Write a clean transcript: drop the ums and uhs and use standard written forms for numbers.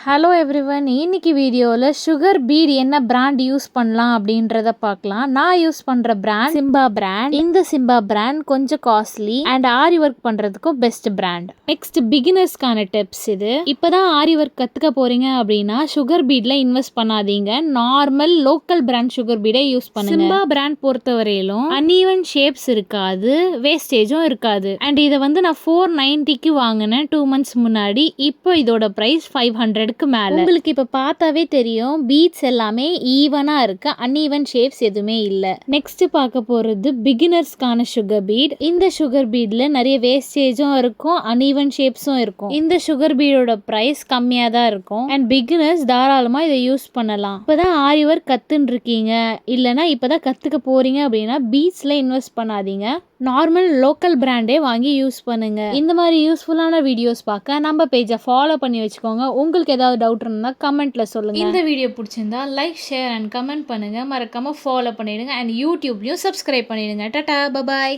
Hello everyone, இன்னைக்கு வீடியோவில் sugar bead என்ன பிராண்ட் யூஸ் பண்ணலாம் அப்படின்றத பார்க்கலாம். நான் யூஸ் பண்ணுற பிராண்ட் சிம்பா பிராண்ட். இந்த சிம்பா பிராண்ட் கொஞ்சம் காஸ்ட்லி அண்ட் ஆரி ஒர்க் பண்ணுறதுக்கும் பெஸ்ட் பிராண்ட். நெக்ஸ்ட் பிகினர்ஸ்க்கான டிப்ஸ். இது இப்போதான் ஆரி ஒர்க் கற்றுக்க போறீங்க அப்படின்னா சுகர் பீடில் இன்வெஸ்ட் பண்ணாதீங்க. நார்மல் லோக்கல் பிராண்ட் சுகர் பீடை யூஸ் பண்ணுங்க. சிம்பா பிராண்ட் பொறுத்தவரையிலும் அன்ஈவன் ஷேப்ஸ் இருக்காது, வேஸ்டேஜும் இருக்காது. அண்ட் இதை நான் 490க்கு வாங்கினேன் 2 months முன்னாடி. இப்போ இதோட ப்ரைஸ் 500 மேல. உங்களுக்கு இப்ப பார்த்தாவே தெரியும் பீட்ஸ் எல்லாமே ஈவனா இருக்கு, அன்ஈவன் ஷேப்ஸ் எதுவுமே இல்ல. நெக்ஸ்ட் பார்க்க போறது பிகினர்ஸ்க்கான சுகர் பீட். இந்த சுகர் பீட்ல நிறைய வேஸ்டேஜும் இருக்கும், அன்ஈவன் ஷேப்ஸும் இருக்கும். இந்த சுகர் பீடோட பிரைஸ் கம்மியா தான் இருக்கும் அண்ட் பிகினர்ஸ் தாராளமா இதை யூஸ் பண்ணலாம். இப்பதான் ஆரி ஒர்க் கத்துன்னு இருக்கீங்க, இல்லனா இப்பதான் கத்துக்க போறீங்க அப்படின்னா பீட்ஸ்ல இன்வெஸ்ட் பண்ணாதீங்க. நார்மல் லோக்கல் பிராண்டே வாங்கி யூஸ் பண்ணுங்க. இந்த மாதிரி யூஸ்ஃபுல்லான வீடியோஸ் பார்க்க நம்ம பேஜை ஃபாலோ பண்ணி வச்சுக்கோங்க. உங்களுக்கு ஏதாவது டவுட் இருந்தால் கமெண்ட்ல சொல்லுங்க. இந்த வீடியோ பிடிச்சிருந்தா லைக், ஷேர் அண்ட் கமெண்ட் பண்ணுங்க. மறக்காம ஃபாலோ பண்ணிடுங்க அண்ட் யூடியூப்லயும் சப்ஸ்கிரைப் பண்ணிடுங்க. டாடா, பபாய்.